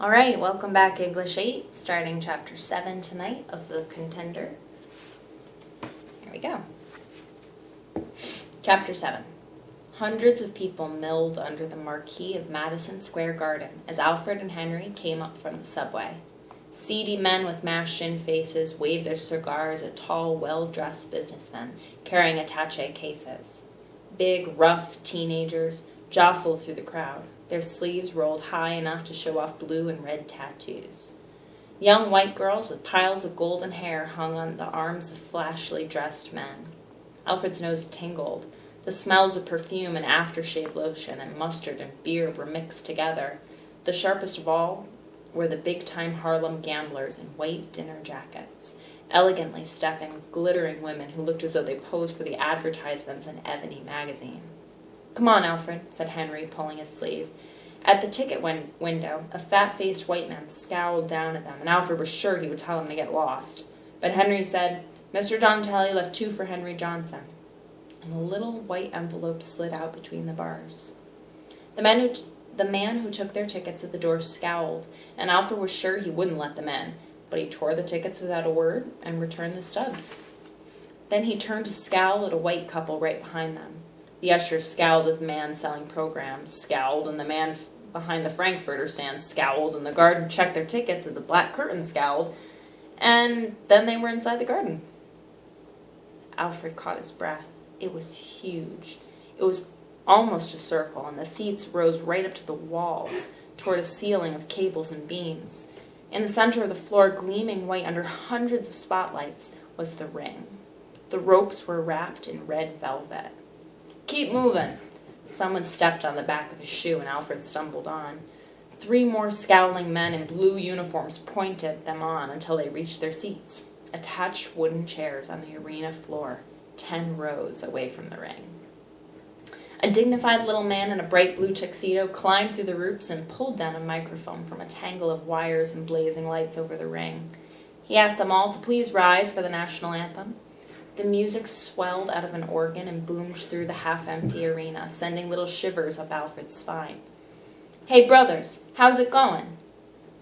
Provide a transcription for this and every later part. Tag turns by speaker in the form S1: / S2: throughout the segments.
S1: All right, welcome back, English 8, starting Chapter 7 tonight of the Contender. Here we go. Chapter 7. Hundreds of people milled under the marquee of Madison Square Garden as Alfred and Henry came up from the subway. Seedy men with mashed-in faces waved their cigars at tall, well-dressed businessmen carrying attaché cases. Big, rough teenagers jostled through the crowd, their sleeves rolled high enough to show off blue and red tattoos. Young white girls with piles of golden hair hung on the arms of flashily dressed men. Alfred's nose tingled. The smells of perfume and aftershave lotion and mustard and beer were mixed together. The sharpest of all were the big-time Harlem gamblers in white dinner jackets, elegantly stepping, glittering women who looked as though they posed for the advertisements in Ebony magazine. "Come on, Alfred," said Henry, pulling his sleeve. At the ticket window, a fat-faced white man scowled down at them, and Alfred was sure he would tell him to get lost. But Henry said, "Mr. Donatelli left 2 for Henry Johnson." And a little white envelope slid out between the bars. The man who took their tickets at the door scowled, and Alfred was sure he wouldn't let them in, but he tore the tickets without a word and returned the stubs. Then he turned to scowl at a white couple right behind them. The usher scowled at the man selling programs, scowled, and the man behind the Frankfurter stand scowled, and the guard who checked their tickets at the black curtain scowled, and then they were inside the garden. Alfred caught his breath. It was huge. It was almost a circle, and the seats rose right up to the walls, toward a ceiling of cables and beams. In the center of the floor, gleaming white under hundreds of spotlights, was the ring. The ropes were wrapped in red velvet. "Keep moving." Someone stepped on the back of his shoe, and Alfred stumbled on. 3 more scowling men in blue uniforms pointed them on until they reached their seats, attached wooden chairs on the arena floor, 10 rows away from the ring. A dignified little man in a bright blue tuxedo climbed through the ropes and pulled down a microphone from a tangle of wires and blazing lights over the ring. He asked them all to please rise for the national anthem. The music swelled out of an organ and boomed through the half-empty arena, sending little shivers up Alfred's spine. "Hey, brothers, how's it going?"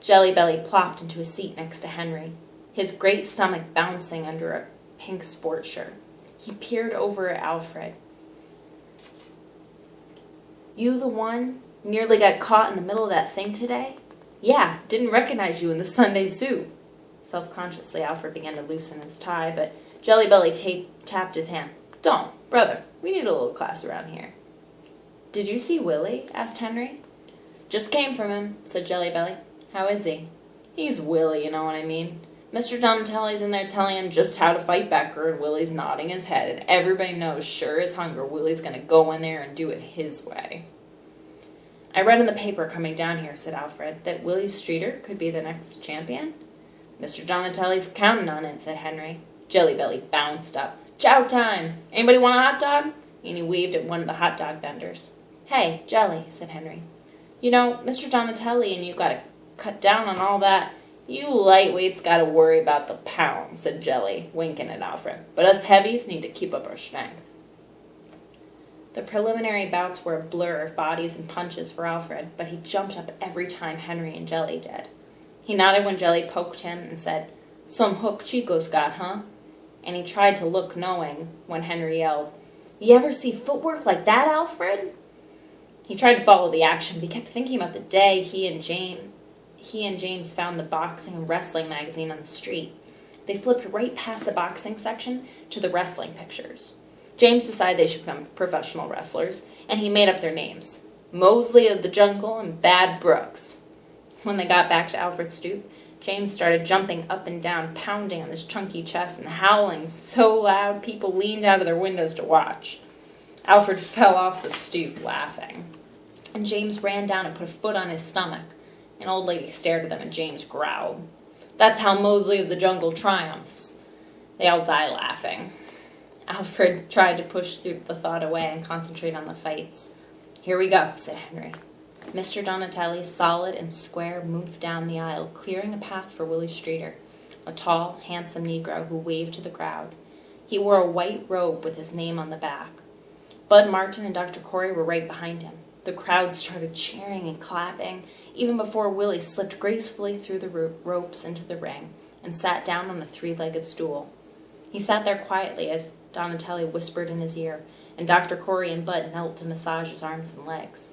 S1: Jelly Belly plopped into a seat next to Henry, his great stomach bouncing under a pink sports shirt. He peered over at Alfred. "You the one nearly got caught in the middle of that thing today?" "Yeah, didn't recognize you in the Sunday suit." Self-consciously, Alfred began to loosen his tie, but Jelly Belly tapped his hand. "Don't, brother, we need a little class around here." "Did you see Willie?" asked Henry. "Just came from him," said Jelly Belly. "How is he?" "He's Willie, you know what I mean. Mr. Donatelli's in there telling him just how to fight Becker, and Willie's nodding his head, and everybody knows, sure as hunger, Willie's going to go in there and do it his way." "I read in the paper coming down here," said Alfred, "that Willie Streeter could be the next champion." "Mr. Donatelli's counting on it," said Henry. Jelly Belly bounced up. "Chow time! Anybody want a hot dog?" And he waved at one of the hot dog vendors. "Hey, Jelly," said Henry. "You know, Mr. Donatelli and you got to cut down on all that. You lightweights got to worry about the pound," said Jelly, winking at Alfred. "But us heavies need to keep up our strength." The preliminary bouts were a blur of bodies and punches for Alfred, but he jumped up every time Henry and Jelly did. He nodded when Jelly poked him and said, "Some hook Chico's got, huh?" And he tried to look knowing when Henry yelled, "You ever see footwork like that, Alfred?" He tried to follow the action, but he kept thinking about the day he and James found the boxing and wrestling magazine on the street. They flipped right past the boxing section to the wrestling pictures. James decided they should become professional wrestlers, and he made up their names: Mosley of the Jungle and Bad Brooks. When they got back to Alfred's stoop, James started jumping up and down, pounding on his chunky chest and howling so loud people leaned out of their windows to watch. Alfred fell off the stoop, laughing. And James ran down and put a foot on his stomach. An old lady stared at them, and James growled. "That's how Mosley of the Jungle triumphs." They all died laughing. Alfred tried to push the thought away and concentrate on the fights. "Here we go," said Henry. Mr. Donatelli, solid and square, moved down the aisle, clearing a path for Willie Streeter, a tall, handsome Negro who waved to the crowd. He wore a white robe with his name on the back. Bud Martin and Dr. Corey were right behind him. The crowd started cheering and clapping, even before Willie slipped gracefully through the ropes into the ring and sat down on a three-legged stool. He sat there quietly as Donatelli whispered in his ear, and Dr. Corey and Bud knelt to massage his arms and legs.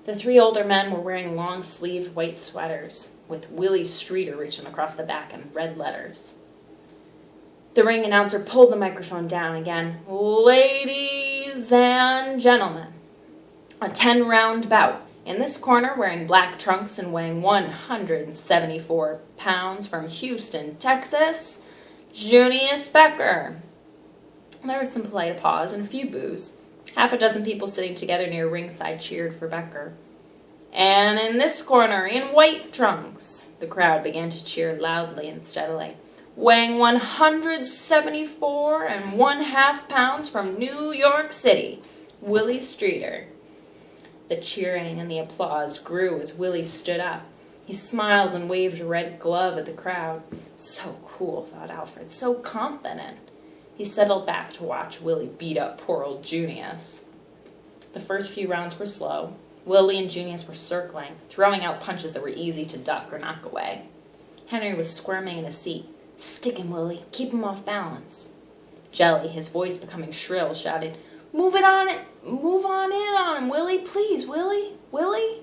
S1: The three older men were wearing long-sleeved white sweaters, with Willie Streeter written across the back in red letters. The ring announcer pulled the microphone down again. "Ladies and gentlemen, a 10-round bout. In this corner, wearing black trunks and weighing 174 pounds from Houston, Texas, Junius Becker." There was some polite applause and a few boos. Half a dozen people sitting together near ringside cheered for Becker. "And in this corner, in white trunks," the crowd began to cheer loudly and steadily, "weighing 174 and 1/2 pounds from New York City, Willie Streeter." The cheering and the applause grew as Willie stood up. He smiled and waved a red glove at the crowd. So cool, thought Alfred, so confident. He settled back to watch Willie beat up poor old Junius. The first few rounds were slow. Willie and Junius were circling, throwing out punches that were easy to duck or knock away. Henry was squirming in his seat. "Stick him, Willie. Keep him off balance." Jelly, his voice becoming shrill, shouted, Move on in on him, Willie. Please, Willie. Willie?"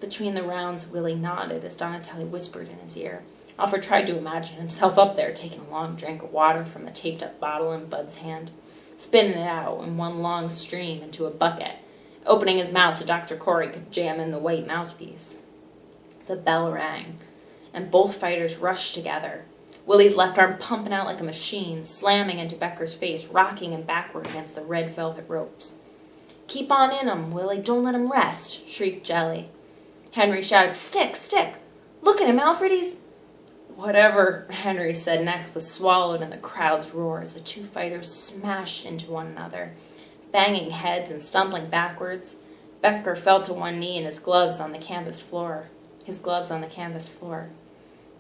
S1: Between the rounds, Willie nodded as Donatelli whispered in his ear. Alfred tried to imagine himself up there taking a long drink of water from a taped-up bottle in Bud's hand, spitting it out in one long stream into a bucket, opening his mouth so Dr. Corey could jam in the white mouthpiece. The bell rang, and both fighters rushed together. Willie's left arm pumping out like a machine, slamming into Becker's face, rocking him backward against the red velvet ropes. "Keep on in him, Willie. Don't let him rest," shrieked Jelly. Henry shouted, "Stick, stick! Look at him, Alfred, he's—" Whatever Henry said next was swallowed in the crowd's roar as the two fighters smashed into one another, banging heads and stumbling backwards. Becker fell to one knee and his gloves on the canvas floor.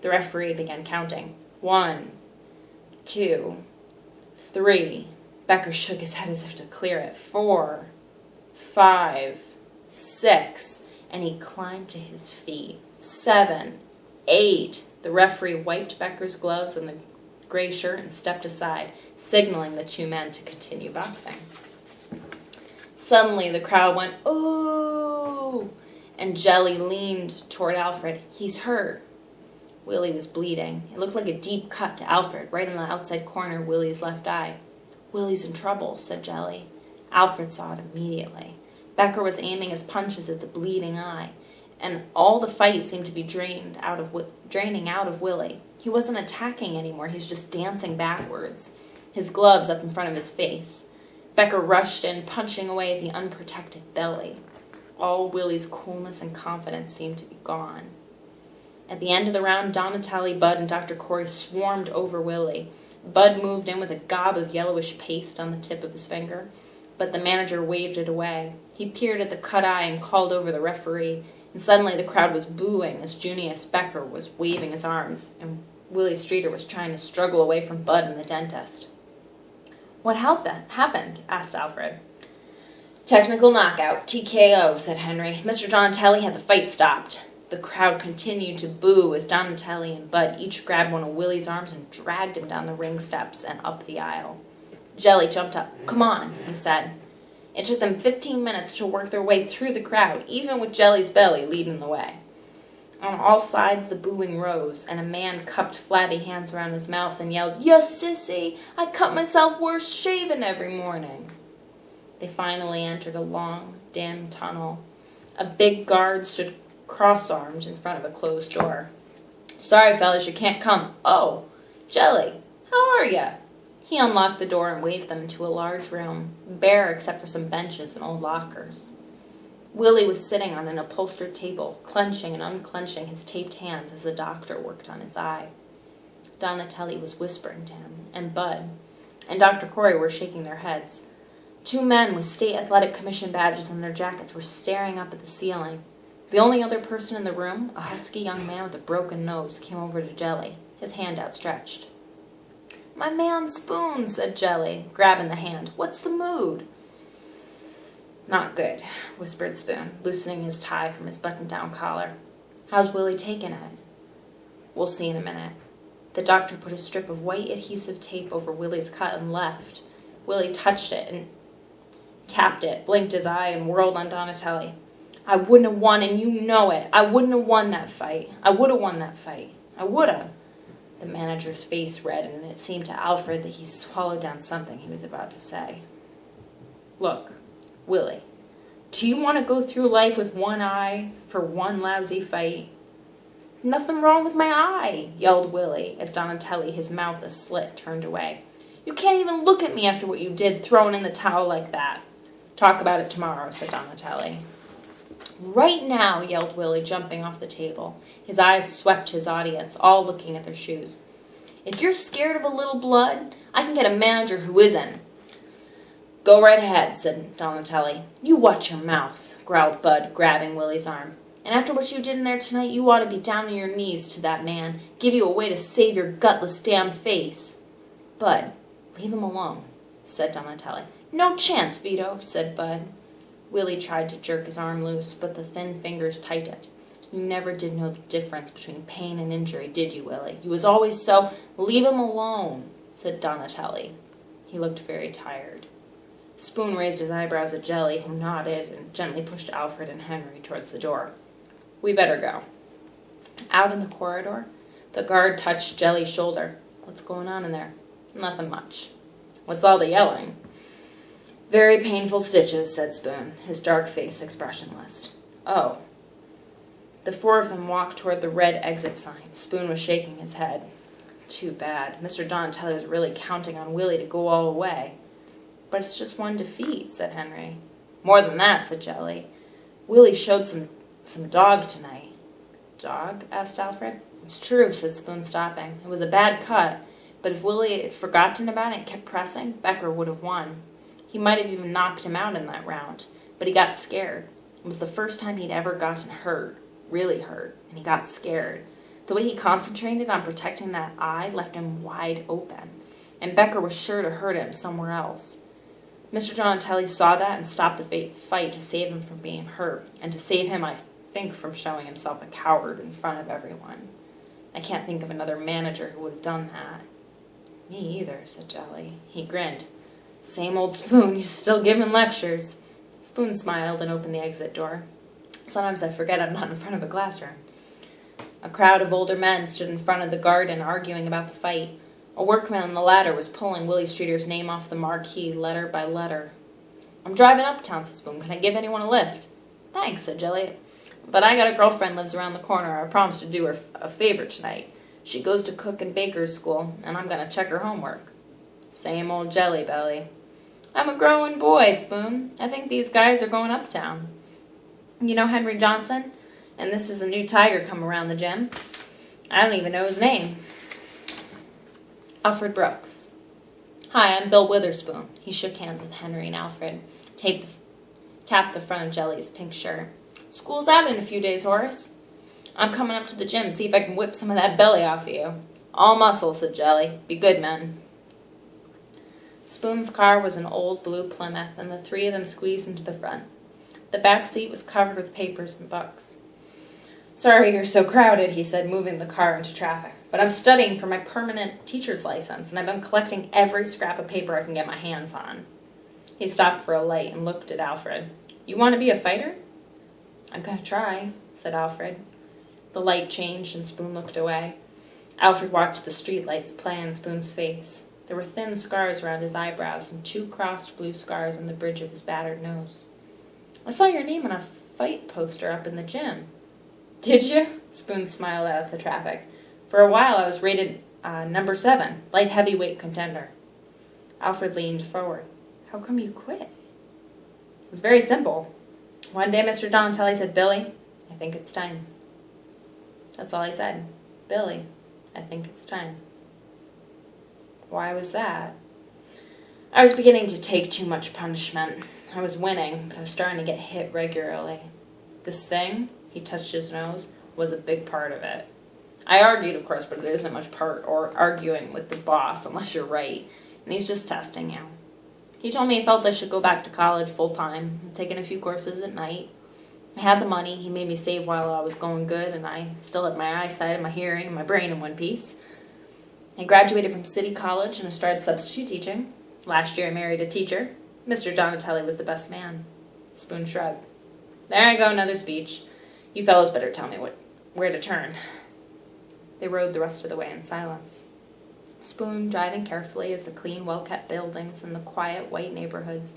S1: The referee began counting. 1, 2, 3. Becker shook his head as if to clear it. 4, 5, 6. And he climbed to his feet. 7, 8. The referee wiped Becker's gloves and the gray shirt and stepped aside, signaling the two men to continue boxing. Suddenly, the crowd went, "Oh!" and Jelly leaned toward Alfred. "He's hurt." Willie was bleeding. It looked like a deep cut to Alfred, right in the outside corner of Willie's left eye. "Willie's in trouble," said Jelly. Alfred saw it immediately. Becker was aiming his punches at the bleeding eye, and all the fight seemed to be draining out of Willie. He wasn't attacking anymore. He was just dancing backwards, his gloves up in front of his face. Becker rushed in, punching away at the unprotected belly. All Willie's coolness and confidence seemed to be gone. At the end of the round, Donatelli, Bud, and Dr. Corey swarmed over Willie. Bud moved in with a gob of yellowish paste on the tip of his finger, but the manager waved it away. He peered at the cut eye and called over the referee, and suddenly the crowd was booing as Junius Becker was waving his arms, and Willie Streeter was trying to struggle away from Bud and the dentist. "What happened?" asked Alfred. "Technical knockout, TKO," said Henry. "Mr. Donatelli had the fight stopped." The crowd continued to boo as Donatelli and Bud each grabbed one of Willie's arms and dragged him down the ring steps and up the aisle. Jelly jumped up. "Come on," he said. It took them 15 minutes to work their way through the crowd, even with Jelly's belly leading the way. On all sides the booing rose, and a man cupped flabby hands around his mouth and yelled, "Yes, sissy, I cut myself worse shaving every morning." They finally entered a long, dim tunnel. A big guard stood cross-armed in front of a closed door. "Sorry, fellas, you can't come." "Oh, Jelly, how are ya?" He unlocked the door and waved them into a large room, bare except for some benches and old lockers. Willie was sitting on an upholstered table, clenching and unclenching his taped hands as the doctor worked on his eye. Donatelli was whispering to him, and Bud and Dr. Corey were shaking their heads. Two men with state athletic commission badges on their jackets were staring up at the ceiling. The only other person in the room, a husky young man with a broken nose, came over to Jelly, his hand outstretched. "My man Spoon," said Jelly, grabbing the hand. "What's the mood?" Not good, whispered Spoon, loosening his tie from his button-down collar. How's Willie taking it? We'll see in a minute. The doctor put a strip of white adhesive tape over Willie's cut and left. Willie touched it and tapped it, blinked his eye, and whirled on Donatelli. I wouldn't have won, and you know it. I wouldn't have won that fight. I would have won that fight. I would have. The manager's face reddened, and it seemed to Alfred that he swallowed down something he was about to say. Look, Willie, do you want to go through life with one eye for one lousy fight? Nothing wrong with my eye, yelled Willie, as Donatelli, his mouth a slit, turned away. You can't even look at me after what you did, throwing in the towel like that. Talk about it tomorrow, said Donatelli. Right now, yelled Willie, jumping off the table. His eyes swept his audience, all looking at their shoes. If you're scared of a little blood, I can get a manager who isn't. Go right ahead, said Donatelli. You watch your mouth, growled Bud, grabbing Willie's arm. And after what you did in there tonight, you ought to be down on your knees to that man, give you a way to save your gutless damn face. Bud, leave him alone, said Donatelli. No chance, Vito, said Bud. Willie tried to jerk his arm loose, but the thin fingers tightened. You never did know the difference between pain and injury, did you, Willie? You was always so... Leave him alone, said Donatelli. He looked very tired. Spoon raised his eyebrows at Jelly, who nodded and gently pushed Alfred and Henry towards the door. We better go. Out in the corridor, the guard touched Jelly's shoulder. What's going on in there? Nothing much. What's all the yelling? Very painful stitches, said Spoon, his dark face expressionless. Oh. The four of them walked toward the red exit sign. Spoon was shaking his head. Too bad. Mr. Donatelli was really counting on Willie to go all the way. But it's just one defeat, said Henry. More than that, said Jelly. Willie showed some dog tonight. Dog? Asked Alfred. It's true, said Spoon, stopping. It was a bad cut, but if Willie had forgotten about it and kept pressing, Becker would have won. He might have even knocked him out in that round, but he got scared. It was the first time he'd ever gotten hurt, really hurt, and he got scared. The way he concentrated on protecting that eye left him wide open, and Becker was sure to hurt him somewhere else. Mr. Donatelli saw that and stopped the fight to save him from being hurt, and to save him, I think, from showing himself a coward in front of everyone. I can't think of another manager who would have done that. Me either, said Jelly. He grinned. Same old Spoon, you're still giving lectures. Spoon smiled and opened the exit door. Sometimes I forget I'm not in front of a classroom. A crowd of older men stood in front of the garden arguing about the fight. A workman on the ladder was pulling Willie Streeter's name off the marquee letter by letter. I'm driving uptown, said Spoon. Can I give anyone a lift? Thanks, said Jelly. But I got a girlfriend lives around the corner. I promised to do her a favor tonight. She goes to cook and baker's school, and I'm going to check her homework. Same old Jelly Belly. I'm a growing boy, Spoon. I think these guys are going uptown. You know Henry Johnson? And this is a new tiger come around the gym. I don't even know his name. Alfred Brooks. Hi, I'm Bill Witherspoon. He shook hands with Henry and Alfred, tapped the front of Jelly's pink shirt. School's out in a few days, Horace. I'm coming up to the gym, see if I can whip some of that belly off of you. All muscle, said Jelly. Be good, men. Spoon's car was an old blue Plymouth, and the three of them squeezed into the front. The back seat was covered with papers and books. Sorry you're so crowded, he said, moving the car into traffic. But I'm studying for my permanent teacher's license, and I've been collecting every scrap of paper I can get my hands on. He stopped for a light and looked at Alfred. You want to be a fighter? I'm going to try, said Alfred. The light changed, and Spoon looked away. Alfred watched the streetlights play on Spoon's face. There were thin scars around his eyebrows and 2 crossed blue scars on the bridge of his battered nose. I saw your name on a fight poster up in the gym. Did you? Spoon smiled out of the traffic. For a while I was rated number 7, light heavyweight contender. Alfred leaned forward. How come you quit? It was very simple. One day Mr. Donatelli said, Billy, I think it's time. That's all he said. Billy, I think it's time. Why was that? I was beginning to take too much punishment. I was winning, but I was starting to get hit regularly. This thing, he touched his nose, was a big part of it. I argued, of course, but there isn't much part or arguing with the boss unless you're right, and he's just testing you. He told me he felt I should go back to college full-time, taking a few courses at night. I had the money. He made me save while I was going good, and I still had my eyesight and my hearing and my brain in one piece. I graduated from City College and I started substitute teaching. Last year I married a teacher. Mr. Donatelli was the best man. Spoon shrugged. There I go, another speech. You fellows better tell me where to turn. They rode the rest of the way in silence. Spoon driving carefully as the clean, well-kept buildings and the quiet, white neighborhoods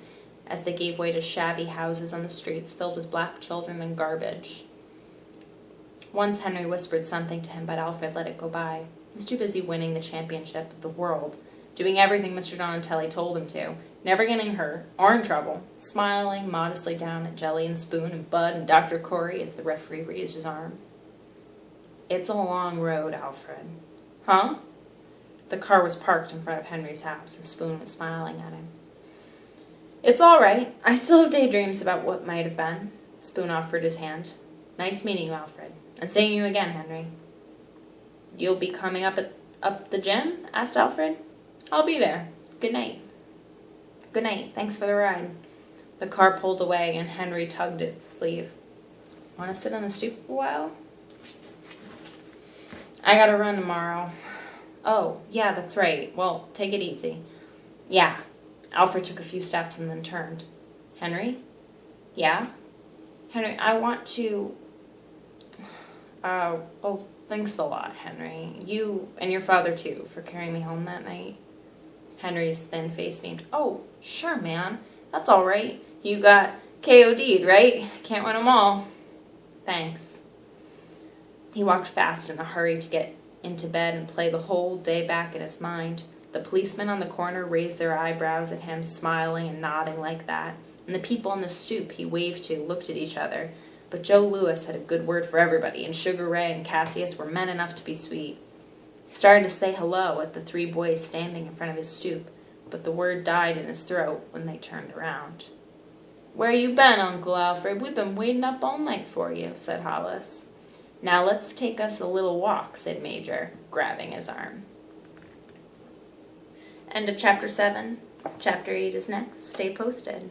S1: as they gave way to shabby houses on the streets filled with black children and garbage. Once Henry whispered something to him, but Alfred let it go by. He was too busy winning the championship of the world, doing everything Mr. Donatelli told him to, never getting hurt or in trouble, smiling modestly down at Jelly and Spoon and Bud and Dr. Corey as the referee raised his arm. It's a long road, Alfred. Huh? The car was parked in front of Henry's house, and Spoon was smiling at him. It's all right. I still have daydreams about what might have been. Spoon offered his hand. Nice meeting you, Alfred. And seeing you again, Henry. You'll be coming up the gym? Asked Alfred. I'll be there. Good night. Good night. Thanks for the ride. The car pulled away, and Henry tugged at its sleeve. Want to sit on the stoop a while? I gotta run tomorrow. Oh, yeah, that's right. Well, take it easy. Yeah. Alfred took a few steps and then turned. Henry? Yeah? Henry, I want to... Oh, thanks a lot, Henry. You and your father, too, for carrying me home that night. Henry's thin face beamed. Oh, sure, man. That's all right. You got KOD'd, right? Can't win 'em all. Thanks. He walked fast in a hurry to get into bed and play the whole day back in his mind. The policemen on the corner raised their eyebrows at him, smiling and nodding like that, and the people on the stoop he waved to looked at each other. But Joe Louis had a good word for everybody, and Sugar Ray and Cassius were men enough to be sweet. He started to say hello at the three boys standing in front of his stoop, but the word died in his throat when they turned around. Where you been, Uncle Alfred? We've been waiting up all night for you, said Hollis. Now let's take us a little walk, said Major, grabbing his arm. End of Chapter 7. Chapter 8 is next. Stay posted.